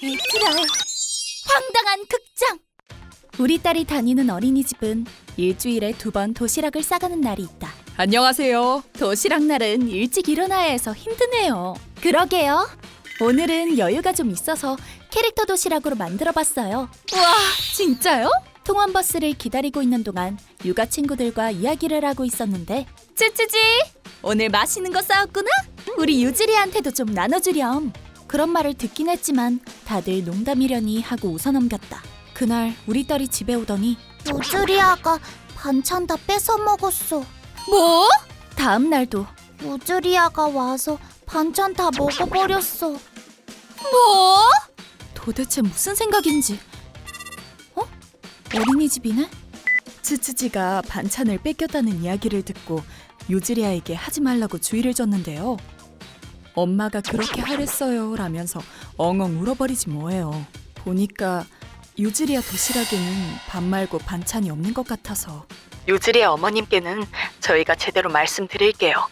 얘들아, 황당한 극장! 우리 딸이 다니는 어린이집은 일주일에 2번 도시락을 싸가는 날이 있다. 안녕하세요. 도시락 날은 일찍 일어나야 해서 힘드네요. 그러게요. 오늘은 여유가 좀 있어서 캐릭터 도시락으로 만들어봤어요. 와, 진짜요? 통원버스를 기다리고 있는 동안 육아 친구들과 이야기를 하고 있었는데, 쯔쯔지! 오늘 맛있는 거 싸왔구나? 우리 유지리한테도 좀 나눠주렴. 그런 말을 듣긴 했지만 다들 농담이려니 하고 웃어넘겼다. 그날 우리 딸이 집에 오더니 유주리아가 반찬 다 뺏어 먹었어. 뭐? 다음 날도 유주리아가 와서 반찬 다 먹어버렸어. 뭐? 도대체 무슨 생각인지. 어린이집이네? 츠츠지가 반찬을 뺏겼다는 이야기를 듣고 유지리아에게 하지 말라고 주의를 줬는데요. 엄마가 그렇게 하랬어요 라면서 엉엉 울어버리지 뭐예요. 보니까 유지리아 도시락에는 밥 말고 반찬이 없는 것 같아서. 유지리아 어머님께는 저희가 제대로 말씀드릴게요.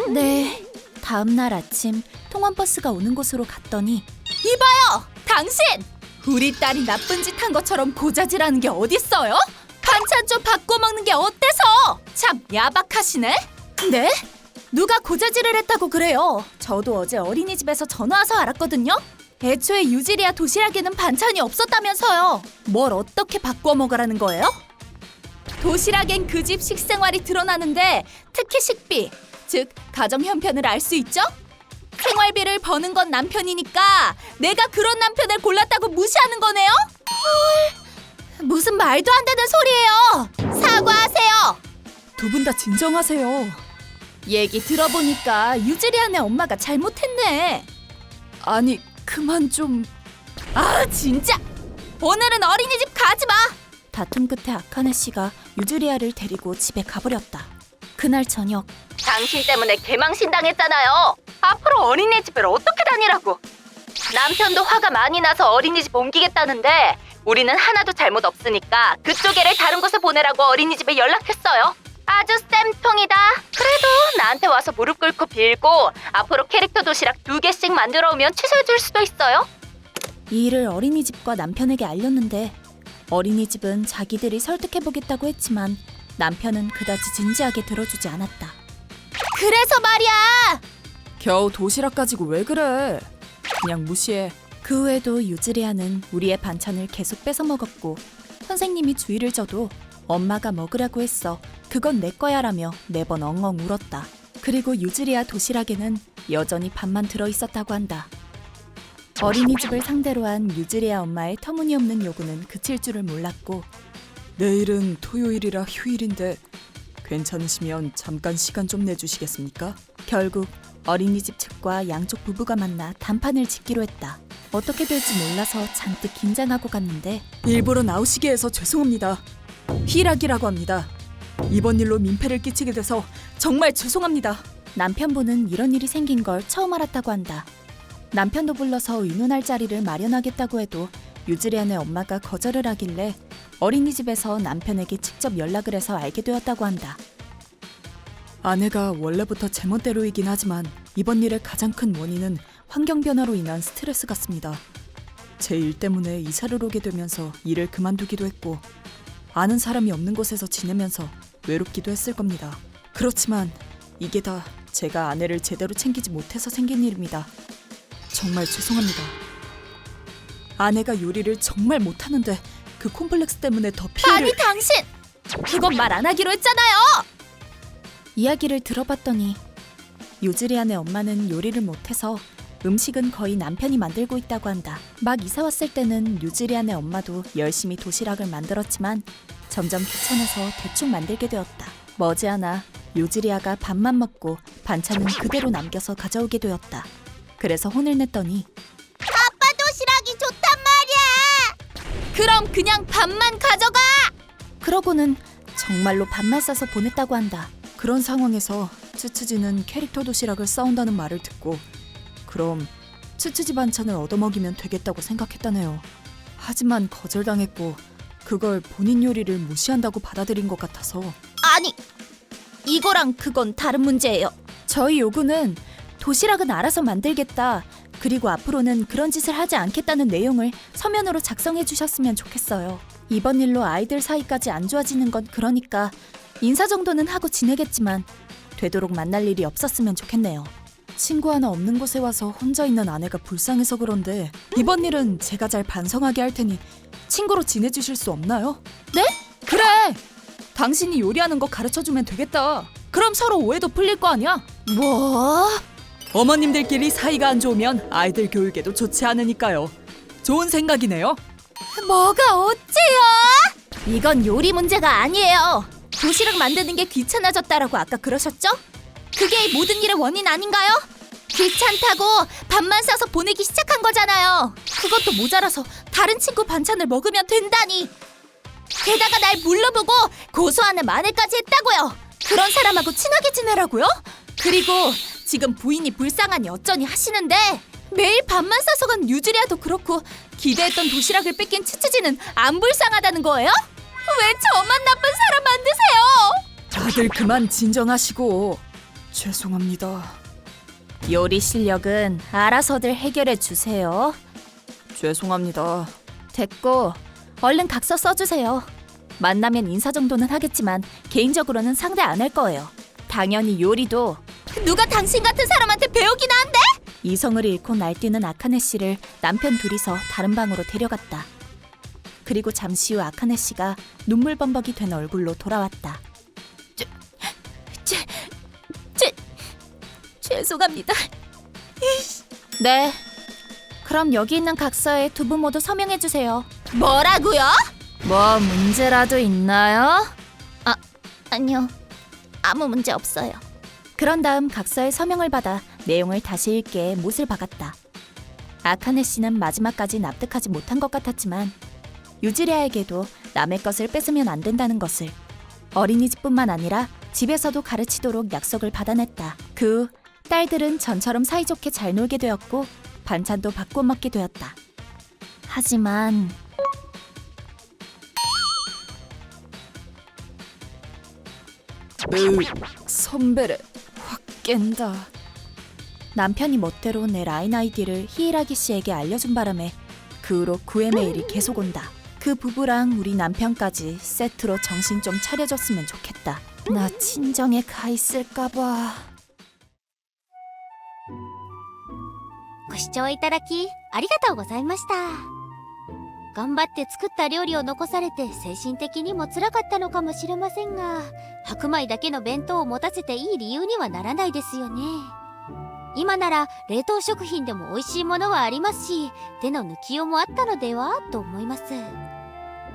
네. 다음 날 아침 통원버스가 오는 곳으로 갔더니, 이봐요! 당신! 우리 딸이 나쁜 짓 한 것처럼 고자질하는 게 어딨어요? 반찬 좀 바꿔 먹는 게 어때서? 참 야박하시네? 네? 누가 고자질을 했다고 그래요? 저도 어제 어린이집에서 전화 와서 알았거든요? 애초에 유지리아 도시락에는 반찬이 없었다면서요. 뭘 어떻게 바꿔 먹으라는 거예요? 도시락엔 그 집 식생활이 드러나는데 특히 식비, 즉 가정 형편을 알 수 있죠? 생활비를 버는 건 남편이니까 내가 그런 남편을 골랐다고 무시하는 거네요? 헐, 무슨 말도 안 되는 소리예요. 사과하세요. 두 분 다 진정하세요. 얘기 들어보니까 유지리아네 엄마가 잘못했네. 아니, 그만 좀. 아, 진짜! 오늘은 어린이집 가지 마! 다툼 끝에 아카네 씨가 유주리아를 데리고 집에 가버렸다. 그날 저녁, 당신 때문에 개망신당했잖아요. 앞으로 어린이집을 어떻게 다니라고. 남편도 화가 많이 나서 어린이집 옮기겠다는데 우리는 하나도 잘못 없으니까 그쪽 애를 다른 곳에 보내라고 어린이집에 연락했어요. 아주 쌤통이다. 그래도 나한테 와서 무릎 꿇고 빌고 앞으로 캐릭터 도시락 2개씩 만들어 오면 취소해줄 수도 있어요. 이 일을 어린이집과 남편에게 알렸는데 어린이집은 자기들이 설득해보겠다고 했지만 남편은 그다지 진지하게 들어주지 않았다. 그래서 말이야! 겨우 도시락 가지고 왜 그래? 그냥 무시해. 그 후에도 유즈리아는 우리의 반찬을 계속 뺏어 먹었고 선생님이 주의를 줘도 엄마가 먹으라고 했어. 그건 내 거야 라며 매번 엉엉 울었다. 그리고 유즈리아 도시락에는 여전히 밥만 들어있었다고 한다. 어린이집을 상대로 한 유즈리아 엄마의 터무니없는 요구는 그칠 줄을 몰랐고, 내일은 토요일이라 휴일인데 괜찮으시면 잠깐 시간 좀 내주시겠습니까? 결국 어린이집 측과 양쪽 부부가 만나 단판을 짓기로 했다. 어떻게 될지 몰라서 잔뜩 긴장하고 갔는데, 일부러 나오시게 해서 죄송합니다. 희락이라고 합니다. 이번 일로 민폐를 끼치게 돼서 정말 죄송합니다. 남편분은 이런 일이 생긴 걸 처음 알았다고 한다. 남편도 불러서 의논할 자리를 마련하겠다고 해도 유즈리안의 엄마가 거절을 하길래 어린이집에서 남편에게 직접 연락을 해서 알게 되었다고 한다. 아내가 원래부터 제멋대로이긴 하지만 이번 일의 가장 큰 원인은 환경 변화로 인한 스트레스 같습니다. 제 일 때문에 이사를 오게 되면서 일을 그만두기도 했고 아는 사람이 없는 곳에서 지내면서 외롭기도 했을 겁니다. 그렇지만 이게 다 제가 아내를 제대로 챙기지 못해서 생긴 일입니다. 정말 죄송합니다. 아내가 요리를 정말 못하는데 그 콤플렉스 때문에 더 피해를... 아니 당신! 그건 말 안 하기로 했잖아요! 이야기를 들어봤더니 유즈리안의 엄마는 요리를 못해서 음식은 거의 남편이 만들고 있다고 한다. 막 이사 왔을 때는 유즈리안의 엄마도 열심히 도시락을 만들었지만 점점 귀찮아서 대충 만들게 되었다. 머지않아 유즈리아가 밥만 먹고 반찬은 그대로 남겨서 가져오게 되었다. 그래서 혼을 냈더니 아빠 도시락이 좋단 말이야. 그럼 그냥 밥만 가져가! 그러고는 정말로 밥만 싸서 보냈다고 한다. 그런 상황에서 츠츠지는 캐릭터 도시락을 싸온다는 말을 듣고 그럼 츠츠지 반찬을 얻어먹이면 되겠다고 생각했다네요. 하지만 거절당했고 그걸 본인 요리를 무시한다고 받아들인 것 같아서. 아니, 이거랑 그건 다른 문제예요. 저희 요구는 도시락은 알아서 만들겠다. 그리고 앞으로는 그런 짓을 하지 않겠다는 내용을 서면으로 작성해 주셨으면 좋겠어요. 이번 일로 아이들 사이까지 안 좋아지는 건 그러니까 인사 정도는 하고 지내겠지만 되도록 만날 일이 없었으면 좋겠네요. 친구 하나 없는 곳에 와서 혼자 있는 아내가 불쌍해서 그런데 이번 일은 제가 잘 반성하게 할 테니 친구로 지내주실 수 없나요? 네? 그래! 당신이 요리하는 거 가르쳐주면 되겠다. 그럼 서로 오해도 풀릴 거 아니야? 뭐? 어머님들끼리 사이가 안 좋으면 아이들 교육에도 좋지 않으니까요. 좋은 생각이네요. 뭐가 어째요? 이건 요리 문제가 아니에요. 도시락 만드는 게 귀찮아졌다라고 아까 그러셨죠? 그게 모든 일의 원인 아닌가요? 귀찮다고 밥만 싸서 보내기 시작한 거잖아요. 그것도 모자라서 다른 친구 반찬을 먹으면 된다니. 게다가 날 물러보고 고소하는 마늘까지 했다고요. 그런 사람하고 친하게 지내라고요? 그리고 지금 부인이 불쌍하니 어쩌니 하시는데 매일 밥만 싸서 간 유주리아도 그렇고 기대했던 도시락을 뺏긴 츠츠지는 안 불쌍하다는 거예요? 왜 저만 나쁜 사람 만드세요? 다들 그만 진정하시고 죄송합니다. 요리 실력은 알아서들 해결해 주세요. 죄송합니다. 됐고 얼른 각서 써주세요. 만나면 인사 정도는 하겠지만 개인적으로는 상대 안 할 거예요. 당연히 요리도 누가 당신 같은 사람한테 배우기나 한대? 이성을 잃고 날뛰는 아카네 씨를 남편 둘이서 다른 방으로 데려갔다. 그리고 잠시 후 아카네 씨가 눈물범벅이 된 얼굴로 돌아왔다. 죄송합니다. 네. 그럼 여기 있는 각서에 두 분 모두 서명해 주세요. 뭐라고요? 뭐 문제라도 있나요? 아니요. 아무 문제 없어요. 그런 다음 각서에 서명을 받아 내용을 다시 읽게 못을 박았다. 아카네 씨는 마지막까지 납득하지 못한 것 같았지만 유지리아에게도 남의 것을 뺏으면 안 된다는 것을 어린이집뿐만 아니라 집에서도 가르치도록 약속을 받아냈다. 그 후 딸들은 전처럼 사이좋게 잘 놀게 되었고 반찬도 바꿔 먹게 되었다. 하지만 선배를 확 깬다. 남편이 멋대로 내 라인 아이디를 히이라기 씨에게 알려준 바람에 그 후로 구애 메일이 계속 온다. 그 부부랑 우리 남편까지 세트로 정신 좀 차려줬으면 좋겠다. 나 친정에 가 있을까봐. ご視聴いただきありがとうございました。頑張って作った料理を残されて精神的にも辛かったのかもしれませんが、白米だけの弁当を持たせていい理由にはならないですよね。今なら冷凍食品でも美味しいものはありますし、手の抜きようもあったのではと思います。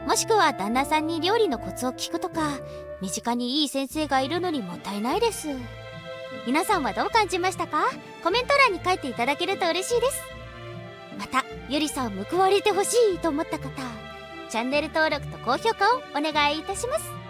もしくは旦那さんに料理のコツを聞くとか、身近にいい先生がいるのにもったいないです。皆さんはどう感じましたか？コメント欄に書いていただけると嬉しいです。またゆりさん報われてほしいと思った方、チャンネル登録と高評価をお願いいたします。